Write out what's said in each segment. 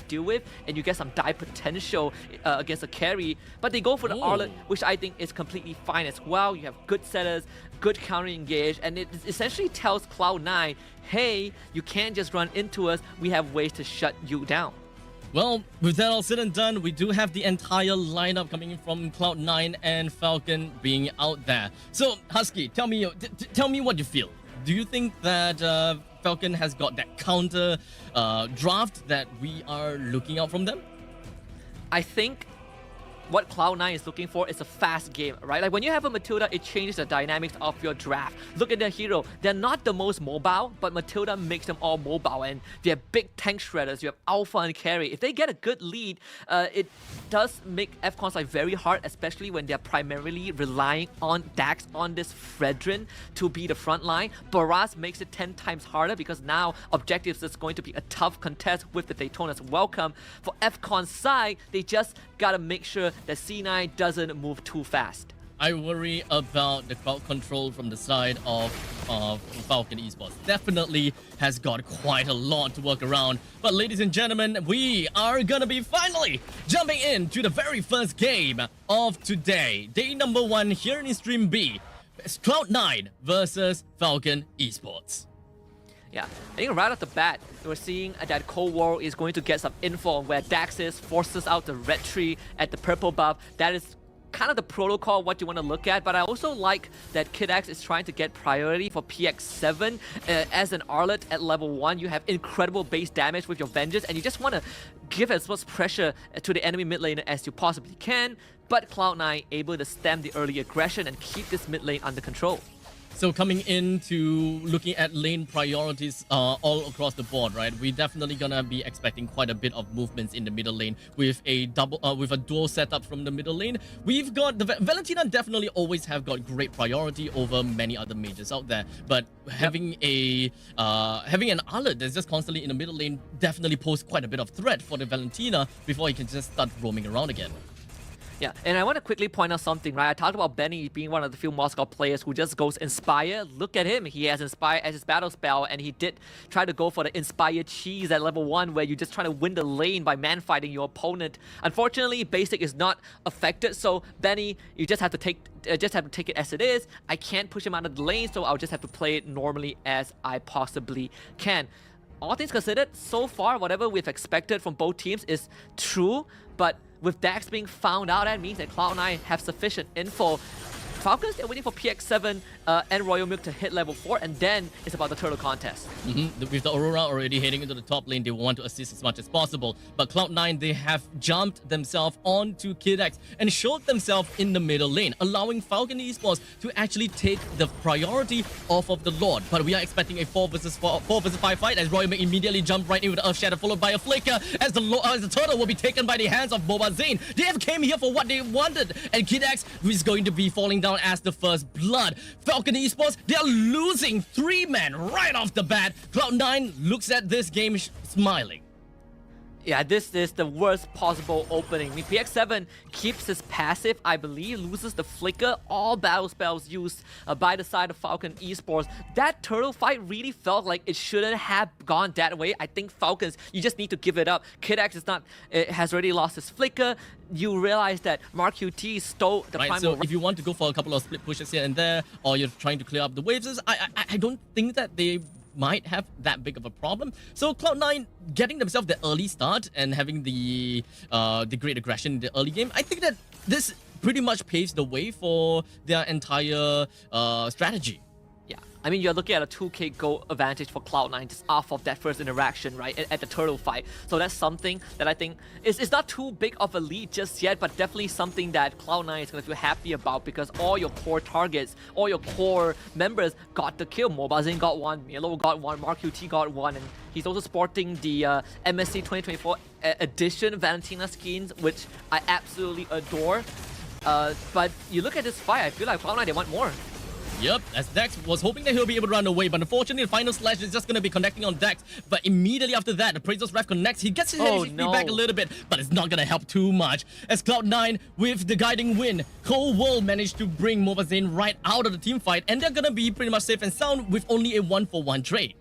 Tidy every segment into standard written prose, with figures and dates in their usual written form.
deal with, and you get some die potential against a carry. But they go for the Arlet, which I think is completely fine as well. You have good setters, good counter engage, and it essentially tells Cloud9, hey, you can't just run into us, we have ways to shut you down. Well, with that all said and done, we do have the entire lineup coming in from Cloud9 and Falcon being out there. So, Husky, tell me what you feel. Do you think that Falcon has got that counter draft that we are looking out from them? I think what Cloud9 is looking for is a fast game, right? Like when you have a Matilda, it changes the dynamics of your draft. Look at their hero. They're not the most mobile, but Matilda makes them all mobile, and they have big tank shredders. You have Alpha and Carry. If they get a good lead, it does make FCON's life very hard, especially when they're primarily relying on Dax on this Fredrin to be the front line. Baraz makes it 10 times harder because now objectives is going to be a tough contest with the Daytona's welcome. For FCON's side, they just gotta make sure that C9 doesn't move too fast. I worry about the crowd control from the side of Falcon Esports. Definitely has got quite a lot to work around. But ladies and gentlemen, we are gonna be finally jumping into the very first game of today. Day number 1 here in Stream B. It's Cloud9 versus Falcon Esports. Yeah, I think right off the bat, we're seeing that Cold War is going to get some info on where Dax is, forces out the red tree at the purple buff. That is kind of the protocol, what you want to look at, but I also like that Kid X is trying to get priority for PX7. As an Arlet at level 1, you have incredible base damage with your Vengeance, and you just want to give as much pressure to the enemy mid laner as you possibly can, but Cloud9 able to stem the early aggression and keep this mid lane under control. So coming into looking at lane priorities all across the board, right? We're definitely gonna be expecting quite a bit of movements in the middle lane with a dual setup from the middle lane. We've got the Valentina definitely always have got great priority over many other mages out there, but having an Arlet that's just constantly in the middle lane definitely poses quite a bit of threat for the Valentina before he can just start roaming around again. Yeah, and I want to quickly point out something, right? I talked about Benny being one of the few Moscow players who just goes Inspire. Look at him. He has Inspire as his battle spell, and he did try to go for the Inspire cheese at level 1, where you just try to win the lane by man-fighting your opponent. Unfortunately, basic is not affected, so Benny, you just have to take it as it is. I can't push him out of the lane, so I'll just have to play it normally as I possibly can. All things considered, so far, whatever we've expected from both teams is true, but with Dax being found out, that means that Cloud9 have sufficient info. Falcons, they're waiting for PX7 and Royal Milk to hit level 4, and then it's about the turtle contest. With the Aurora already heading into the top lane, they want to assist as much as possible. But Cloud9, they have jumped themselves onto Kid X and showed themselves in the middle lane, allowing Falcon Esports to actually take the priority off of the Lord. But we are expecting a 4 versus 5 fight as Royal Milk immediately jumped right in with the Earth Shatter, followed by a flicker as the turtle will be taken by the hands of Boba Zane. They have came here for what they wanted, and Kid X is going to be falling down as the first blood. Falcon Esports, they are losing 3 men right off the bat. Cloud9 looks at this game smiling. Yeah, this is the worst possible opening. I mean, PX7 keeps his passive, I believe, loses the flicker, all battle spells used by the side of Falcon Esports. That turtle fight really felt like it shouldn't have gone that way. I think Falcons, you just need to give it up. Kid X has already lost his flicker. You realize that Mark QT stole the primal. So if you want to go for a couple of split pushes here and there, or you're trying to clear up the waves, I don't think that they might have that big of a problem. So Cloud9 getting themselves the early start and having the great aggression in the early game, I think that this pretty much paves the way for their entire strategy. Yeah, I mean, you're looking at a 2k gold advantage for Cloud9 just off of that first interaction, right, at the turtle fight. So that's something that I think is not too big of a lead just yet, but definitely something that Cloud9 is going to feel happy about, because all your core targets, all your core members got the kill. Mobazin got 1, Milo got 1, Mark QT got 1, and he's also sporting the MSC 2024 edition Valentina skins, which I absolutely adore. But you look at this fight, I feel like Cloud9, they want more. Yep, as Dax was hoping that he'll be able to run away, but unfortunately the final slash is just going to be connecting on Dax. But immediately after that, the Appraiser's Wrath connects. He gets his HP back a little bit, but it's not going to help too much. As Cloud9 with the guiding win, Cold World managed to bring Mobazane right out of the team fight, and they're going to be pretty much safe and sound with only a 1-for-1 trade.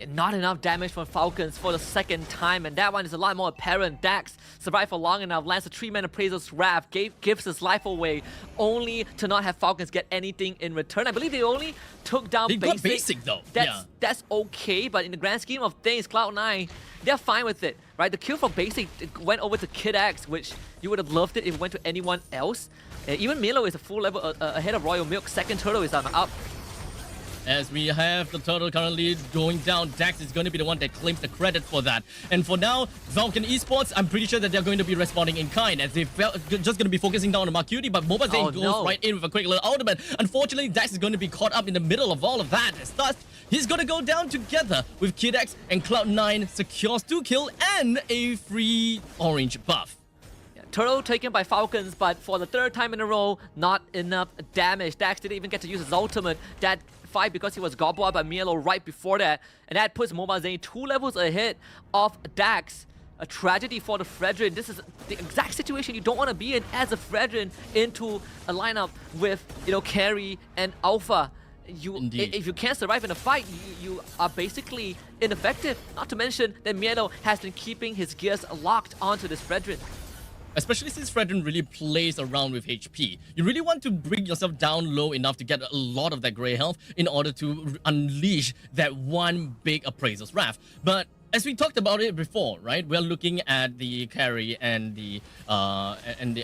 Not enough damage from Falcons for the second time, and that one is a lot more apparent. Dax survived for long enough, lands a 3-man Appraiser's Wrath, gives his life away, only to not have Falcons get anything in return. I believe they only took down They got Basic though. That's okay, but in the grand scheme of things, Cloud9, they're fine with it, right? The kill from Basic went over to Kid X, which you would have loved it if it went to anyone else. Even Milo is a full level ahead of Royal Milk. Second turtle is up. As we have the turtle currently going down, Dax is going to be the one that claims the credit for that. And for now, FALCON Esports, I'm pretty sure that they're going to be responding in kind, as they're just going to be focusing down on Marcuti, but Mobazane goes right in with a quick little ultimate. Unfortunately, Dax is going to be caught up in the middle of all of that. As thus, he's going to go down together with Kid X, and Cloud9 secures 2 kills and a free orange buff. Turtle taken by Falcons, but for the 3rd time in a row, not enough damage. Dax didn't even get to use his ultimate. That fight because he was gobbled by Mielo right before that, and that puts Mobazane 2 levels ahead of Dax. A tragedy for the Fredrin. This is the exact situation you don't want to be in as a Fredrin into a lineup with, Carry and Alpha. If you can't survive in a fight, you are basically ineffective. Not to mention that Mielo has been keeping his gears locked onto this Fredrin. Especially since Fredrin really plays around with HP. You really want to bring yourself down low enough to get a lot of that grey health in order to unleash that one big Appraiser's Wrath. But as we talked about it before, right? We're looking at the carry and the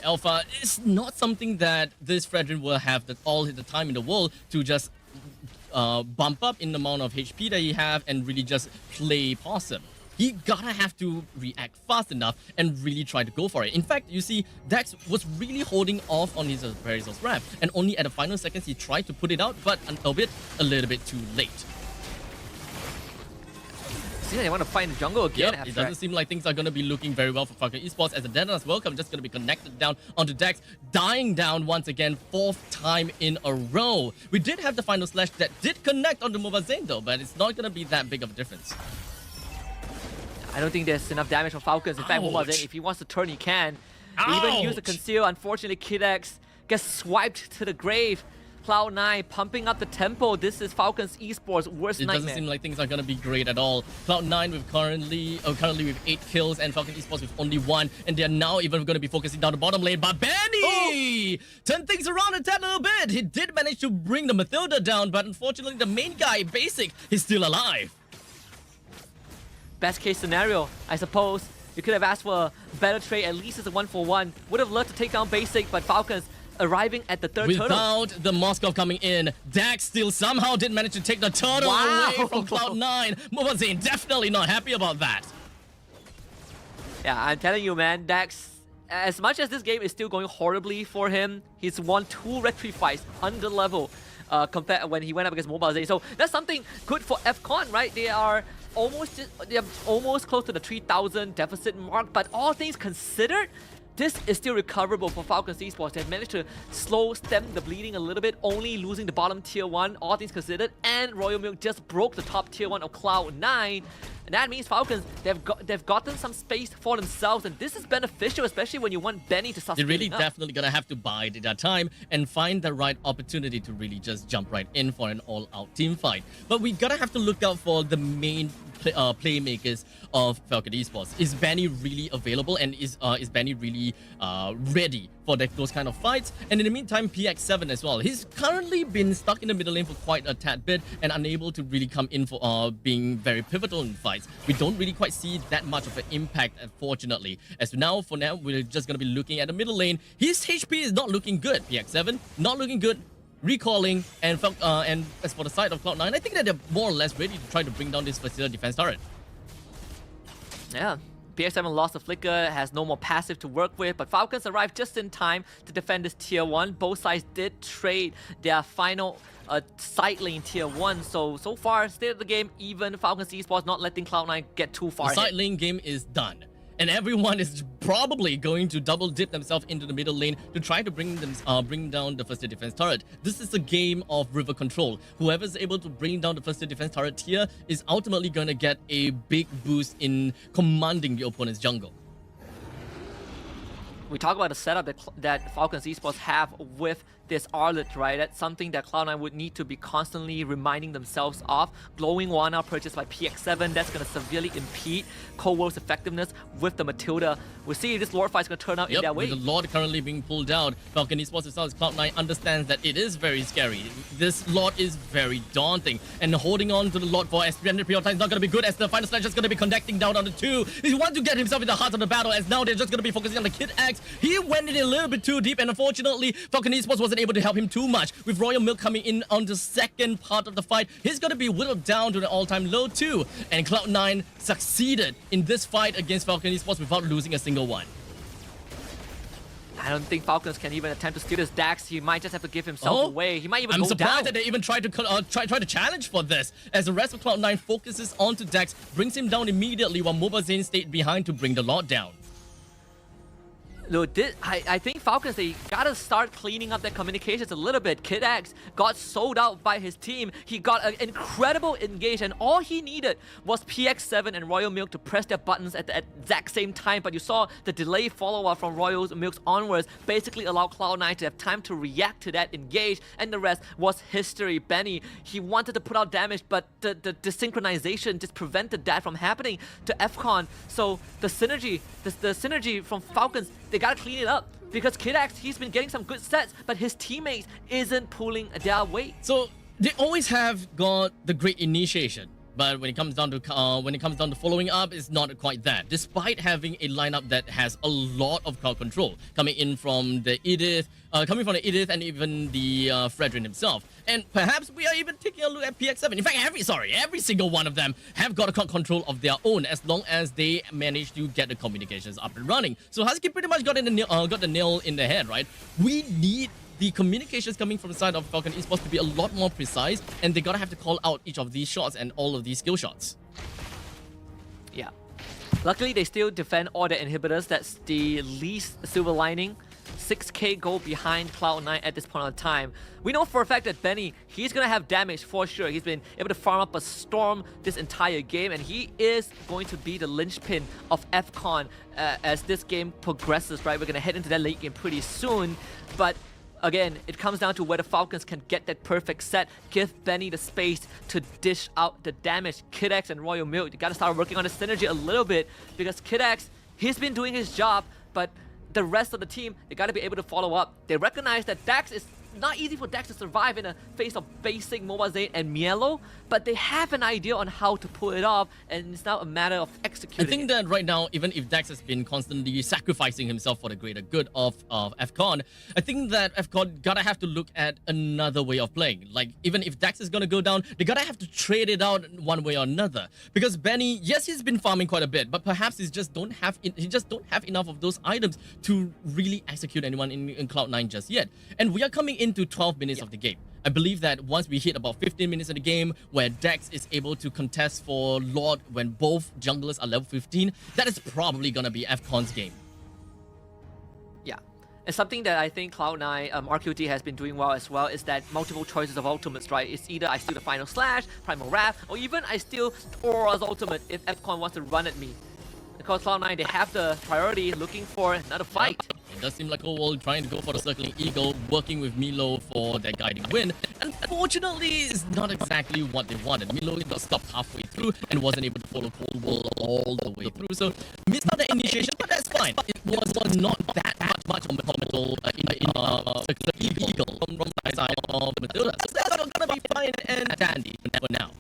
alpha. It's not something that this Fredrin will have all the time in the world to just bump up in the amount of HP that he have and really just play possum. He gotta have to react fast enough and really try to go for it. In fact, you see, Dax was really holding off on his Appraiser's Wrath, and only at the final seconds he tried to put it out, but a little bit too late. See, they want to fight in the jungle again. Yep, it doesn't seem like things are going to be looking very well for FALCON Esports, as the Deadlands Welcome just going to be connected down onto Dax, dying down once again, 4th time in a row. We did have the final slash that did connect onto Mobazane though, but it's not going to be that big of a difference. I don't think there's enough damage from Falcons. In fact, Mobazane, if he wants to turn, he can. Even use the conceal. Unfortunately, Kid X gets swiped to the grave. Cloud9 pumping up the tempo. This is FALCON's Esports' worst nightmare. It doesn't seem like things are going to be great at all. Cloud9 with currently with 8 kills, and FALCON Esports with only 1, and they're now even going to be focusing down the bottom lane. But Benny turned things around a tad little bit. He did manage to bring the Mathilda down, but unfortunately the main guy, Basic, is still alive. Best case scenario, I suppose. You could have asked for a better trade, at least it's a 1-for-1. Would have loved to take down Basic, but Falcons arriving at the 3rd turtle. Without the Moskov coming in, Dax still somehow did manage to take the turtle away from Cloud9. Mobazane definitely not happy about that. Yeah, I'm telling you, man, Dax, as much as this game is still going horribly for him, he's won 2 Red 3 fights under level compared when he went up against Mobazane. So that's something good for FCON, right? They are almost close to the 3,000 deficit mark, but all things considered, this is still recoverable for FALCON Esports. They've managed to stem the bleeding a little bit, only losing the bottom tier 1, all things considered, and Royal Milk just broke the top tier 1 of Cloud9. And that means Falcons, they've gotten some space for themselves, and this is beneficial, especially when you want Benny to sustain. They're really definitely gonna have to bide their time and find the right opportunity to really just jump right in for an all-out team fight. But we gotta have to look out for the main playmakers of FALCON Esports. Is Benny really available, and is Benny really ready for those kind of fights? And in the meantime, PX7 as well. He's currently been stuck in the middle lane for quite a tad bit and unable to really come in for being very pivotal in fights. We don't really quite see that much of an impact, unfortunately. For now, we're just going to be looking at the middle lane. His HP is not looking good. PX7, not looking good. Recalling, and as for the side of Cloud9, I think that they're more or less ready to try to bring down this Facility defense turret. Yeah, PX7 lost the flicker, has no more passive to work with, but Falcons arrived just in time to defend this tier 1. Both sides did trade their final side lane tier 1, so far, state of the game, even Falcons Esports not letting Cloud9 get too far ahead. The side lane game is done. And everyone is probably going to double dip themselves into the middle lane to try to bring down the first defense turret. This is a game of river control. Whoever's able to bring down the first defense turret here is ultimately going to get a big boost in commanding the opponent's jungle. We talk about the setup that FALCON Esports have with this Arlet, right? That's something that Cloud9 would need to be constantly reminding themselves of. Glowing Wand now purchased by PX7, that's going to severely impede Cold War's effectiveness with the Matilda. We'll see if this Lord fight is going to turn out in their way. With the Lord currently being pulled out, Falcon Esports itself, Cloud9 understands that it is very scary. This Lord is very daunting, and holding on to the Lord for extended period of time is not going to be good, as the final slash is going to be connecting down on the 2. He wants to get himself in the heart of the battle, as now they're just going to be focusing on the Kid X. He went in a little bit too deep, and unfortunately, Falcon Esports wasn't able to help him too much. With Royal Milk coming in on the second part of the fight, he's going to be whittled down to the all-time low too. And Cloud9 succeeded in this fight against Falcon Esports without losing a single one. I don't think Falcons can even attempt to steal this Dax. He might just have to give himself away. He might even go down. I'm surprised that they even tried to try to challenge for this, as the rest of Cloud9 focuses onto Dax, brings him down immediately while Mobazane stayed behind to bring the Lord down. Look, I think Falcons, they gotta start cleaning up their communications a little bit. Kid X got sold out by his team. He got an incredible engage, and all he needed was PX7 and Royal Milk to press their buttons at the exact same time. But you saw the delay follow-up from Royal Milk's onwards basically allowed Cloud9 to have time to react to that engage, and the rest was history. Benny, he wanted to put out damage, but the synchronization just prevented that from happening to FCON. So the synergy from Falcons, they gotta clean it up, because Kid X, he's been getting some good sets, but his teammates isn't pulling their weight. So they always have got the great initiation, but when it comes down to following up, it's not quite that. Despite having a lineup that has a lot of crowd control coming in from the Edith, and even the Fredrin himself. And perhaps we are even taking a look at PX7. In fact, every single one of them have got a crowd control of their own, as long as they manage to get the communications up and running. So Husky pretty much got the nail in the head, right? We need the communications coming from the side of Falcon Esports to be a lot more precise, and they gotta have to call out each of these shots and all of these skill shots. Yeah. Luckily, they still defend all the inhibitors. That's the least silver lining. 6k gold behind Cloud9 at this point in time. We know for a fact that Benny, he's going to have damage for sure. He's been able to farm up a storm this entire game, and he is going to be the linchpin of FCON as this game progresses, right? We're going to head into that late game pretty soon, but again, it comes down to whether Falcons can get that perfect set, give Benny the space to dish out the damage. Kid X and Royal Milk, you gotta start working on the synergy a little bit, because Kid X, he's been doing his job, but the rest of the team, they gotta be able to follow up. They recognize that Dax is not easy for Dax to survive in a face of basic Mobazane and Mielo, but they have an idea on how to pull it off, and it's now a matter of executing. I think that right now, even if Dax has been constantly sacrificing himself for the greater good of FCON, I think that FCON gotta have to look at another way of playing. Like, even if Dax is gonna go down, they gotta have to trade it out one way or another. Because Benny, yes, he's been farming quite a bit, but perhaps he just don't have enough of those items to really execute anyone in Cloud9 just yet. And we are coming into 12 minutes of the game. I believe that once we hit about 15 minutes of the game where Dax is able to contest for Lord when both junglers are level 15, that is probably gonna be FCON's game. Yeah. And something that I think Cloud9, RQT has been doing well as well is that multiple choices of ultimates, right? It's either I steal the Final Slash, Primal Wrath, or even I steal Aura's ultimate if FCON wants to run at me. Because Cloud9, they have the priority looking for another fight. It does seem like Overworld trying to go for the Circling Eagle, working with Milo for their guiding win. Unfortunately, it's not exactly what they wanted. Milo got stopped halfway through and wasn't able to follow Cold World all the way through. So, missed out the initiation, but that's fine. It was not that much of a fundamental Circling Eagle from the side of Matilda. So that's gonna be fine and dandy for now.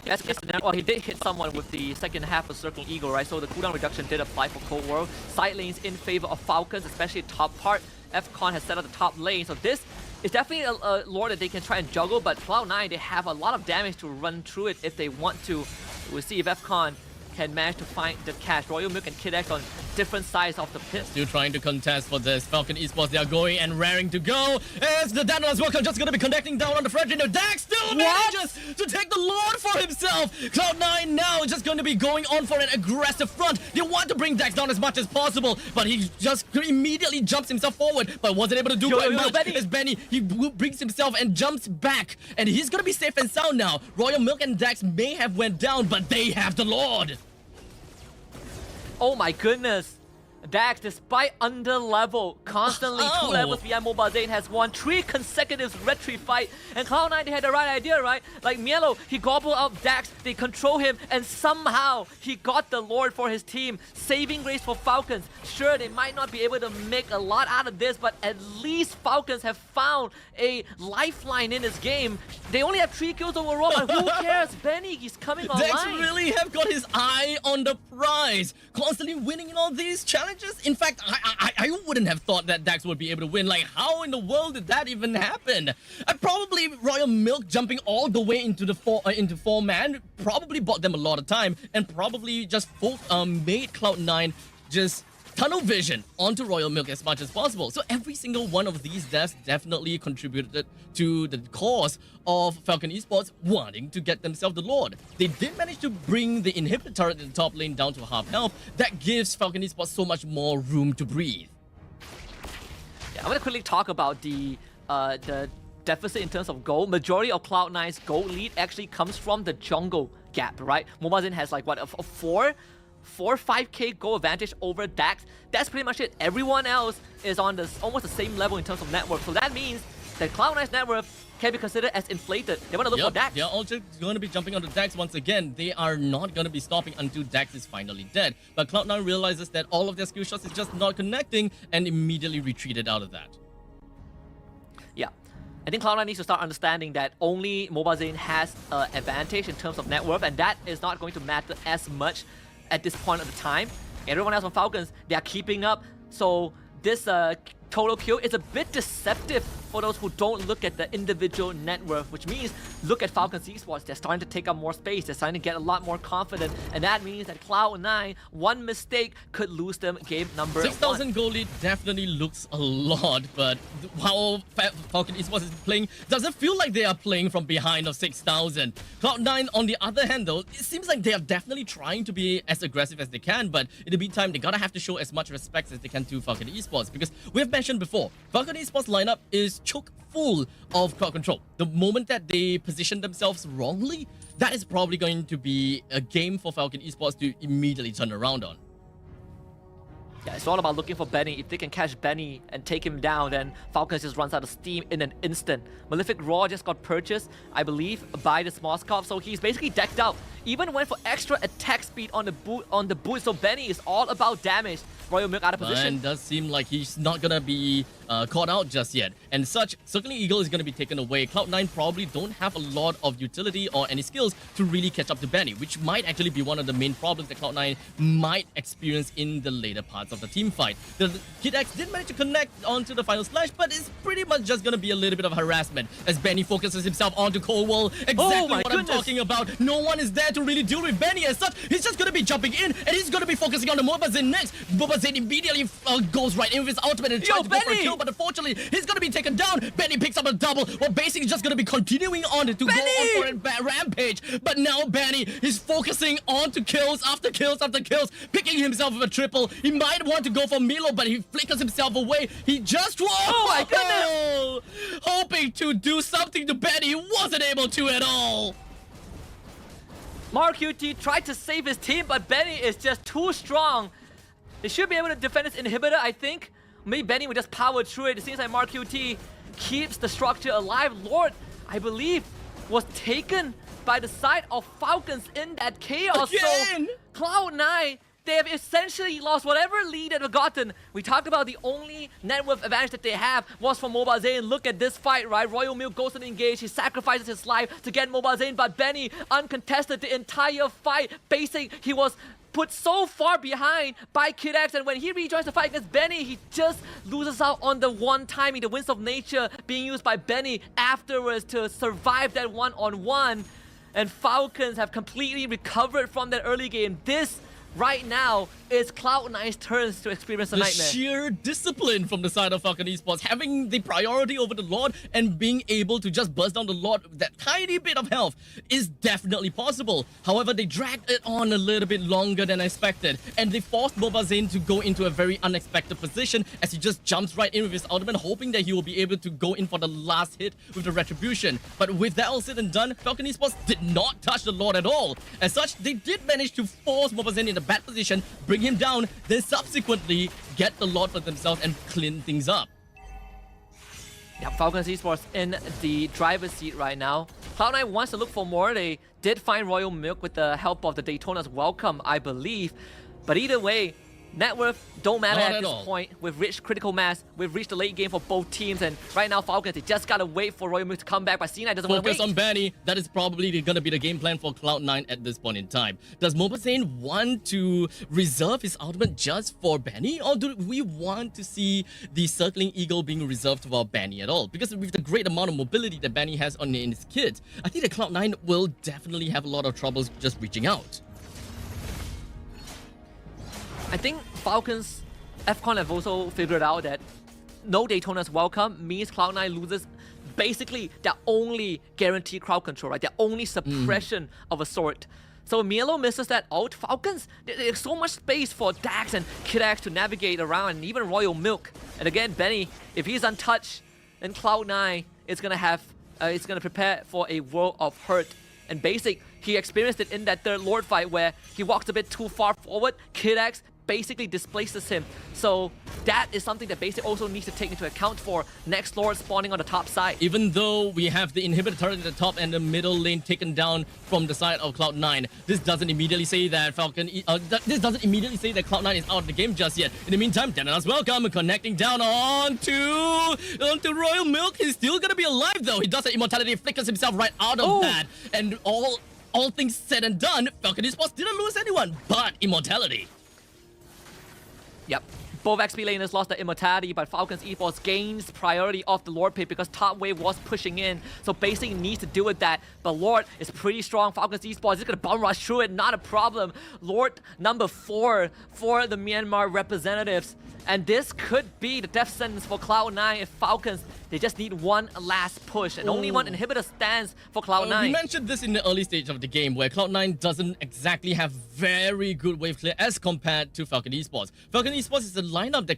Yes, well, he did hit someone with the second half of Circling Eagle, right? So the cooldown reduction did apply for Cold World. Side lanes in favor of Falcons, especially top part. FCON has set up the top lane, so this is definitely a lore that they can try and juggle, but Cloud9, they have a lot of damage to run through it if they want to. We'll see if FCON can manage to find the cash. Royal Milk and Kid X on different sides of the pit. Still trying to contest for this. Falcon Esports, they are going and raring to go. As the Dano as well just going to be connecting down on the Fredrin. Dax still manages to take the Lord for himself. Cloud9 now is just going to be going on for an aggressive front. They want to bring Dax down as much as possible, but he just immediately jumps himself forward, but wasn't able to do quite much. As Benny, he brings himself and jumps back, and he's going to be safe and sound now. Royal Milk and Dax may have went down, but they have the Lord. Oh my goodness. Dax, despite under level, constantly 2 levels behind Mobile Zane, has won 3 consecutive retreat fight. And Cloud9, they had the right idea, right? Like Mielo, he gobbled up Dax, they control him, and somehow he got the Lord for his team. Saving grace for Falcons. Sure, they might not be able to make a lot out of this, but at least Falcons have found a lifeline in this game. They only have 3 kills overall, but who cares? Benny, he's coming online. Dax really have got his eye on the prize, constantly winning in all these challenges. In fact, I wouldn't have thought that Dax would be able to win. Like, how in the world did that even happen? Probably Royal Milk jumping all the way into the 4-man probably bought them a lot of time, and probably just made Cloud9 just tunnel vision onto Royal Milk as much as possible. So every single one of these deaths definitely contributed to the cause of Falcon Esports wanting to get themselves the Lord. They did manage to bring the inhibitor turret in the top lane down to half health. That gives Falcon Esports so much more room to breathe. Yeah, I'm gonna quickly talk about the deficit in terms of gold. Majority of Cloud9's gold lead actually comes from the jungle gap, right? Mobile Zane has like what, a 5k goal advantage over Dax. That's pretty much it. Everyone else is on this almost the same level in terms of net worth. So that means that Cloud9's net worth can be considered as inflated. They want to look for Dax. They're also going to be jumping onto Dax once again. They are not going to be stopping until Dax is finally dead. But Cloud9 realizes that all of their skill shots is just not connecting and immediately retreated out of that. Yeah. I think Cloud9 needs to start understanding that only Mobile Zane has an advantage in terms of net worth, and that is not going to matter as much at this point of the time. Everyone else on Falcons, they are keeping up. So this total kill is a bit deceptive for those who don't look at the individual net worth, which means look at Falcons Esports. They're starting to take up more space. They're starting to get a lot more confident, and that means that Cloud9, one mistake could lose them game number 6,000 1. gold lead definitely looks a lot, but how Falcon Esports is playing doesn't feel like they are playing from behind of 6,000. Cloud9, on the other hand, though, it seems like they are definitely trying to be as aggressive as they can, but in the meantime, they gotta have to show as much respect as they can to Falcon Esports, because we have mentioned before, Falcon Esports lineup is chock full of crowd control. The moment that they position themselves wrongly, that is probably going to be a game for Falcon Esports to immediately turn around on. Yeah, it's all about looking for Benny. If they can catch Benny and take him down, then Falcons just runs out of steam in an instant. Malefic Raw just got purchased, I believe, by the small scope, so he's basically decked out. Even went for extra attack speed on the boot, so Benny is all about damage. Royal Milk out of position. And does seem like he's not gonna be caught out just yet. And such, Circling Eagle is gonna be taken away. Cloud9 probably don't have a lot of utility or any skills to really catch up to Benny, which might actually be one of the main problems that Cloud9 might experience in the later parts of the team fight. The Kid X did manage to connect onto the final slash, but it's pretty much just gonna be a little bit of harassment as Benny focuses himself onto Cold Wall. Exactly what I'm talking about. No one is there to really deal with Benny as such. He's just gonna be jumping in, and he's gonna be focusing on the Mobile Zane next. Mobile Zane immediately goes right in with his ultimate and tries to go for a kill, but unfortunately, he's gonna be taken down. Benny picks up a double, while basically just gonna be continuing on to go on for a rampage. But now Benny is focusing on to kills after kills after kills, picking himself with a triple. He might want to go for Milo, but he flickers himself away. He just oh my goodness! Hoping to do something to Benny, he wasn't able to at all. MarQT tried to save his team, but Benny is just too strong. They should be able to defend his inhibitor, I think. Maybe Benny would just power through it. It seems like MarQT keeps the structure alive. Lord, I believe, was taken by the side of Falcons in that chaos. Again? So Cloud9, they have essentially lost whatever lead they've gotten. We talked about the only net worth advantage that they have was for Mobile Zane. Look at this fight, right? Royal Milk goes and engage. He sacrifices his life to get Mobile Zane, but Benny uncontested the entire fight. He was put so far behind by Kid X, and when he rejoins the fight against Benny, he just loses out on the one timing, the Winds of Nature being used by Benny afterwards to survive that one-on-one. And Falcons have completely recovered from that early game. This right now is Cloud9's turns to experience a nightmare. The sheer discipline from the side of Falcon Esports, having the priority over the Lord and being able to just burst down the Lord with that tiny bit of health is definitely possible. However, they dragged it on a little bit longer than expected, and they forced Mobile Zane to go into a very unexpected position as he just jumps right in with his ultimate, hoping that he will be able to go in for the last hit with the Retribution. But with that all said and done, Falcon Esports did not touch the Lord at all. As such, they did manage to force Mobile Zane in the bad position, bring him down, then subsequently get the Lord for themselves and clean things up. Yeah, FALCON Esports in the driver's seat right now. Cloud9 wants to look for more. They did find Royal Milk with the help of the Daytona's welcome, I believe. But either way, net worth don't matter Not at at this all. point. We've reached critical mass. We've reached the late game for both teams. And right now, Falcons, they just gotta wait for Royal Milk to come back. But C9 doesn't want to wait. Focus on Benny. That is probably going to be the game plan for Cloud9 at this point in time. Does Mobasane want to reserve his ultimate just for Benny? Or do we want to see the Circling Eagle being reserved for Benny at all? Because with the great amount of mobility that Benny has in his kit, I think that Cloud9 will definitely have a lot of troubles just reaching out. I think Falcons, FCON have also figured out that no Daytona's welcome means Cloud9 loses basically their only guaranteed crowd control, right? Their only suppression of a sort. So Mielo misses that out. Falcons, there's so much space for Dax and Kidax to navigate around, and even Royal Milk. And again, Benny, if he's untouched, then Cloud9 is gonna have, it's gonna prepare for a world of hurt. And Basic, he experienced it in that third Lord fight where he walks a bit too far forward. Kidax basically displaces him. So that is something that Basic also needs to take into account for next Lord spawning on the top side. Even though we have the inhibitor turret at the top and the middle lane taken down from the side of Cloud9, this doesn't immediately say that this doesn't immediately say that Cloud9 is out of the game just yet. In the meantime, Dena's welcome, connecting down onto Royal Milk. He's still gonna be alive though. He does an immortality, flickers himself right out of that, and all things said and done, FALCON Esports didn't lose anyone but immortality. Yep. Both XP laners lost the immortality, but Falcons Esports gains priority off the Lord pick because top wave was pushing in. So Basic needs to deal with that. But Lord is pretty strong. Falcons Esports is going to bum rush through it, not a problem. Lord number 4 for the Myanmar representatives. And this could be the death sentence for Cloud9 if Falcons, they just need one last push. And only one inhibitor stands for Cloud9. We mentioned this in the early stage of the game where Cloud9 doesn't exactly have very good wave clear as compared to FALCON Esports. FALCON Esports is a lineup that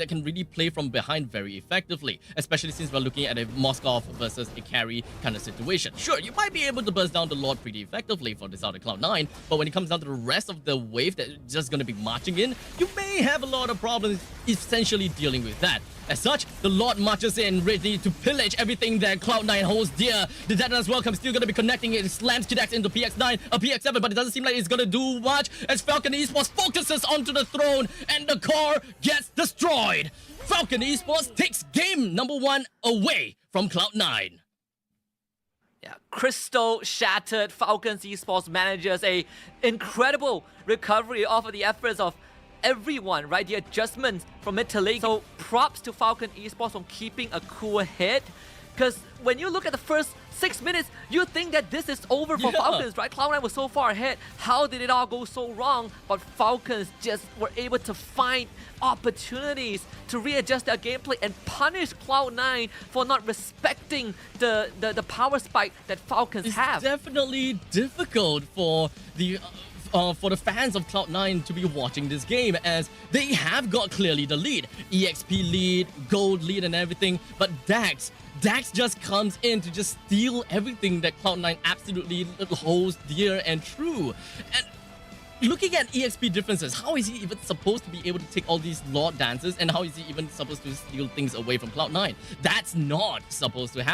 can really play from behind very effectively, especially since we're looking at a Moskov versus a carry kind of situation. Sure, you might be able to burst down the Lord pretty effectively for this out of Cloud9, but when it comes down to the rest of the wave that's just going to be marching in, you may have a lot of problems essentially dealing with that. As such, the Lord marches in, ready to pillage everything that Cloud9 holds dear. The Deton's welcome still going to be connecting it, slams Kidax into PX9, a PX7, but it doesn't seem like it's going to do much as FALCON Esports focuses onto the throne and the core gets destroyed. FALCON Esports takes game number 1 away from Cloud9. Yeah, crystal shattered. Falcons Esports manages a incredible recovery off of the efforts of everyone, right? The adjustments from mid to late. So props to Falcon Esports on keeping a cool head. Because when you look at the first 6 minutes, you think that this is over for Falcons, right? Cloud9 was so far ahead. How did it all go so wrong? But Falcons just were able to find opportunities to readjust their gameplay and punish Cloud9 for not respecting the power spike that Falcons have. It's definitely difficult for the fans of Cloud9 to be watching this game, as they have got clearly the lead. EXP lead, gold lead and everything, but Dax just comes in to just steal everything that Cloud9 absolutely holds dear and true. And looking at EXP differences, how is he even supposed to be able to take all these Lord dances, and how is he even supposed to steal things away from Cloud9? That's not supposed to happen.